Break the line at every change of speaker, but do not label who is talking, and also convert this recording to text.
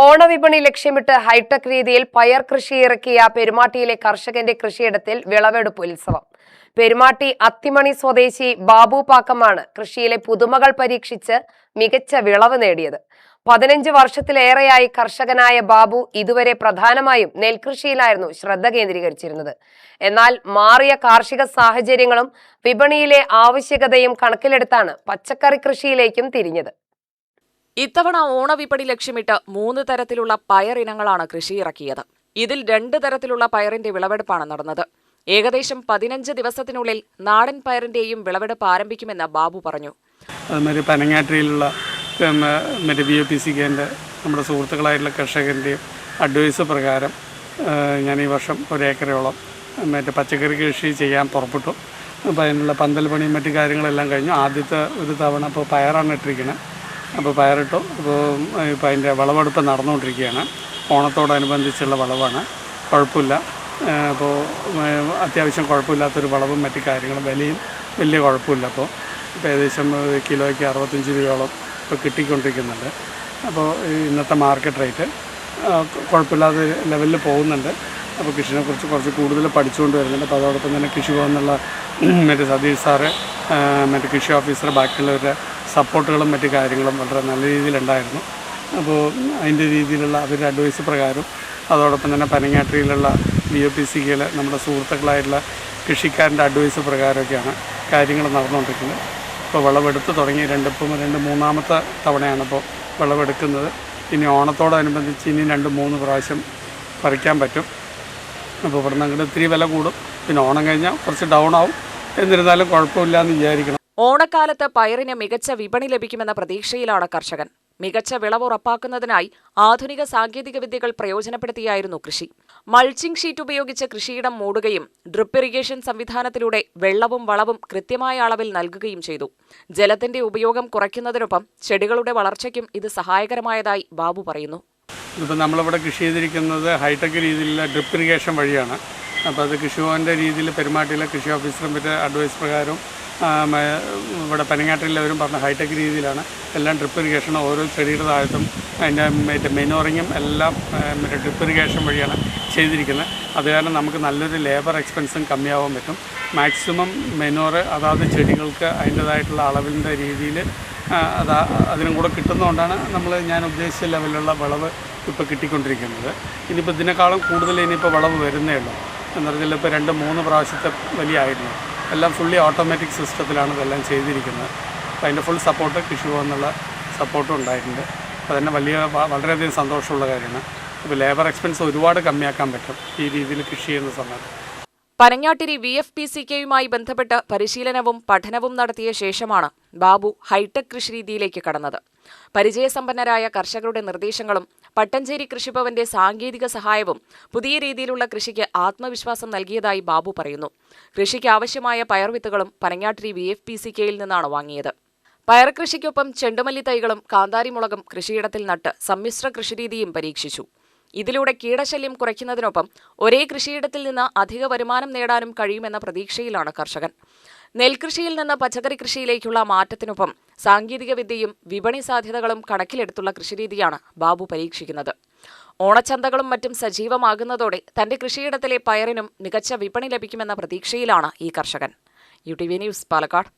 ഓണവിപണി ലക്ഷ്യമിട്ട് ഹൈടെക് രീതിയിൽ പയർ കൃഷി ഇറക്കിയ പെരുമാട്ടിയിലെ കർഷകന്റെ കൃഷിയിടത്തിൽ വിളവെടുപ്പ് ഉത്സവം. പെരുമാട്ടി അത്തിമണി സ്വദേശി ബാബു പാക്കമാണ് കൃഷിയിലെ പുതുമകൾ പരീക്ഷിച്ച് മികച്ച വിളവ് നേടിയത്. 15 വർഷത്തിലേറെയായി കർഷകനായ ബാബു ഇതുവരെ പ്രധാനമായും നെൽകൃഷിയിലായിരുന്നു ശ്രദ്ധ കേന്ദ്രീകരിച്ചിരുന്നത്. എന്നാൽ മാറിയ കാർഷിക സാഹചര്യങ്ങളും വിപണിയിലെ ആവശ്യകതയും കണക്കിലെടുത്താണ് പച്ചക്കറി കൃഷിയിലേക്കും തിരിഞ്ഞത്.
ഇത്തവണ ഓണവിപണി ലക്ഷ്യമിട്ട് 3 തരത്തിലുള്ള പയർ ഇനങ്ങളാണ് കൃഷി ഇറക്കിയത്. ഇതിൽ 2 തരത്തിലുള്ള പയറിന്റെ വിളവെടുപ്പാണ് നടന്നത്. ഏകദേശം 15 ദിവസത്തിനുള്ളിൽ നാടൻ പയറിന്റെയും വിളവെടുപ്പ് ആരംഭിക്കുമെന്ന് ബാബു പറഞ്ഞു.
അതുമാതിരി പനങ്ങാട്ടിയിലുള്ള BOPCKന്റെ നമ്മുടെ സുഹൃത്തുക്കളായിട്ടുള്ള കർഷകരുടെയും അഡ്വൈസ് പ്രകാരം ഞാൻ ഈ വർഷം 1 ഏക്കറോളം പച്ചക്കറി കൃഷി ചെയ്യാൻ പുറപ്പെട്ടു. അപ്പോൾ അതിനുള്ള പന്തൽ പണിയും മറ്റു കാര്യങ്ങളെല്ലാം കഴിഞ്ഞു. ആദ്യത്തെ ഒരു തവണ ഇപ്പോൾ പയറാണ് ഇട്ടിരിക്കുന്നത്. അപ്പോൾ പയറിട്ടു. ഇപ്പോൾ അതിൻ്റെ വിളവെടുപ്പ് നടന്നുകൊണ്ടിരിക്കുകയാണ്. ഓണത്തോടനുബന്ധിച്ചുള്ള വിളവാണ്. കുഴപ്പമില്ല. അപ്പോൾ അത്യാവശ്യം കുഴപ്പമില്ലാത്തൊരു വിളവും മറ്റു കാര്യങ്ങളും വിലയും വലിയ കുഴപ്പമില്ല. ഇപ്പോൾ ഏകദേശം കിലോയ്ക്ക് 65 രൂപയോളം ഇപ്പോൾ കിട്ടിക്കൊണ്ടിരിക്കുന്നുണ്ട്. അപ്പോൾ ഇന്നത്തെ മാർക്കറ്റ് റേറ്റ് കുഴപ്പമില്ലാത്ത ലെവലിൽ പോകുന്നുണ്ട്. അപ്പോൾ കൃഷിനെക്കുറിച്ച് കുറച്ച് കൂടുതൽ പഠിച്ചുകൊണ്ട് വരുന്നുണ്ട്. അപ്പോൾ അതോടൊപ്പം തന്നെ കൃഷിഭവൻ എന്നുള്ള സതീഷ് സാറ് കൃഷി ഓഫീസർ ബാക്കിയുള്ളവരുടെ സപ്പോർട്ടുകളും മറ്റു കാര്യങ്ങളും വളരെ നല്ല രീതിയിലുണ്ടായിരുന്നു. അപ്പോൾ അതിൻ്റെ രീതിയിലുള്ള അവരുടെ അഡ്വൈസ് പ്രകാരം അതോടൊപ്പം തന്നെ പനങ്ങാട്ടിയിലുള്ള BOPCKയിലെ നമ്മുടെ സുഹൃത്തുക്കളായിട്ടുള്ള കൃഷിക്കാരൻ്റെ അഡ്വൈസ് പ്രകാരമൊക്കെയാണ് കാര്യങ്ങൾ നടന്നുകൊണ്ടിരിക്കുന്നത്. ഇപ്പോൾ വിളവെടുത്ത് തുടങ്ങി 2-3 തവണയാണ് ഇപ്പോൾ വിളവെടുക്കുന്നത്. ഇനി ഓണത്തോടനുബന്ധിച്ച് ഇനി 2-3 പ്രാവശ്യം പറിക്കാൻ പറ്റും. അപ്പോൾ ഇവിടെ നിന്ന് അങ്ങോട്ട് ഇത്തിരി വില കൂടും. പിന്നെ ഓണം കഴിഞ്ഞാൽ കുറച്ച് ഡൗൺ ആവും. എന്നിരുന്നാലും കുഴപ്പമില്ല എന്ന് വിചാരിക്കണം.
ഓണക്കാലത്ത് പയറിന് മികച്ച വിപണി ലഭിക്കുമെന്ന പ്രതീക്ഷയിലാണ് കർഷകൻ. മികച്ച വിളവ് ഉറപ്പാക്കുന്നതിനായി ആധുനിക സാങ്കേതിക വിദ്യകൾ പ്രയോജനപ്പെടുത്തിയായിരുന്നു കൃഷി. മൾച്ചിംഗ് ഷീറ്റ് ഉപയോഗിച്ച് കൃഷിയിടം മൂടുകയും ഡ്രിപ്പ് ഇറിഗേഷൻ സംവിധാനത്തിലൂടെ വെള്ളവും വളവും കൃത്യമായ അളവിൽ നൽകുകയും ചെയ്തു. ജലത്തിന്റെ ഉപയോഗം കുറയ്ക്കുന്നതിനൊപ്പം ചെടികളുടെ വളർച്ചയ്ക്കും ഇത് സഹായകരമായതായി ബാബു പറയുന്നു.
ഇതിപ്പോൾ നമ്മളിവിടെ കൃഷി ചെയ്തിരിക്കുന്നത് ഹൈടെക് രീതിയിലുള്ള ഡ്രിപ്പ് ഇറിഗേഷൻ വഴിയാണ്. അപ്പോൾ അത് കൃഷിഭവൻ്റെ രീതിയിൽ പെരുമാട്ടിയിലെ കൃഷി ഓഫീസറും മറ്റേ അഡ്വൈസ് പ്രകാരം ഇവിടെ പനങ്ങാട്ടിലെവരും പറഞ്ഞ ഹൈടെക് രീതിയിലാണ് എല്ലാം ഡ്രിപ്പ് ഇറിഗേഷൻ. ഓരോ ചെടിയുടെ താഴത്തും അതിൻ്റെ മെനോറിങ്ങും എല്ലാം ഡ്രിപ്പ് ഇറിഗേഷൻ വഴിയാണ് ചെയ്തിരിക്കുന്നത്. അത് കാരണം നമുക്ക് നല്ലൊരു ലേബർ എക്സ്പെൻസും കമ്മിയാവാൻ പറ്റും. മാക്സിമം മെനോറ് അതാത് ചെടികൾക്ക് അതിൻ്റേതായിട്ടുള്ള അളവിൻ്റെ രീതിയിൽ അതിനും കൂടെ കിട്ടുന്നതുകൊണ്ടാണ് ഞാൻ ഉദ്ദേശിച്ച ലെവലിലുള്ള വിളവ് ഇപ്പോൾ കിട്ടിക്കൊണ്ടിരിക്കുന്നത്. ഇനിയിപ്പോൾ ഇതിനേക്കാളും കൂടുതൽ ഇനിയിപ്പോൾ വിളവ് വരുന്നേ ഉള്ളൂ. എന്ന് പറഞ്ഞാൽ ഇപ്പോൾ 2-3 പ്രാവശ്യത്തെ വലിയായിരുന്നു. എല്ലാം ഫുള്ളി ഓട്ടോമാറ്റിക് സിസ്റ്റത്തിലാണ് ഇതെല്ലാം ചെയ്തിരിക്കുന്നത്. അപ്പോൾ അതിൻ്റെ ഫുൾ സപ്പോർട്ട് കൃഷിഭവൻ എന്നുള്ള സപ്പോർട്ടും ഉണ്ടായിട്ടുണ്ട്. അപ്പോൾ തന്നെ വളരെയധികം സന്തോഷമുള്ള കാര്യമാണ്. ഇപ്പോൾ ലേബർ എക്സ്പെൻസ് ഒരുപാട് കമ്മിയാക്കാൻ പറ്റും ഈ രീതിയിൽ കൃഷി ചെയ്യുന്ന സമയത്ത്.
പനങ്ങാട്ടിരി VFPCKയുമായി ബന്ധപ്പെട്ട് പരിശീലനവും പഠനവും നടത്തിയ ശേഷമാണ് ബാബു ഹൈടെക് കൃഷിരീതിയിലേക്ക് കടന്നത്. പരിചയസമ്പന്നരായ കർഷകരുടെ നിർദ്ദേശങ്ങളും പട്ടഞ്ചേരി കൃഷിഭവന്റെ സാങ്കേതിക സഹായവും പുതിയ രീതിയിലുള്ള കൃഷിക്ക് ആത്മവിശ്വാസം നൽകിയതായി ബാബു പറയുന്നു. കൃഷിക്ക് ആവശ്യമായ പയർവിത്തുകളും പനങ്ങാട്ടിരി VFPCKയിൽ നിന്നാണ് വാങ്ങിയത്. പയർ കൃഷിക്കൊപ്പം ചെണ്ടുമല്ലി തൈകളും കാന്താരിമുളകും കൃഷിയിടത്തിൽ നട്ട് സമ്മിശ്ര കൃഷിരീതിയും പരീക്ഷിച്ചു. ഇതിലൂടെ കീടശല്യം കുറയ്ക്കുന്നതിനൊപ്പം ഒരേ കൃഷിയിടത്തിൽ നിന്ന് അധിക വരുമാനം നേടാനും കഴിയുമെന്ന പ്രതീക്ഷയിലാണ് കർഷകൻ. നെൽകൃഷിയിൽ നിന്ന് പച്ചക്കറി കൃഷിയിലേക്കുള്ള മാറ്റത്തിനൊപ്പം സാങ്കേതിക വിദ്യയും വിപണി സാധ്യതകളും കണക്കിലെടുത്തുള്ള കൃഷിരീതിയാണ് ബാബു പരീക്ഷിക്കുന്നത്. ഓണച്ചന്തകളും മറ്റും സജീവമാകുന്നതോടെ തന്റെ കൃഷിയിടത്തിലെ പയറിനും മികച്ച വിപണി ലഭിക്കുമെന്ന പ്രതീക്ഷയിലാണ് ഈ കർഷകൻ. UTV news, Palakkad.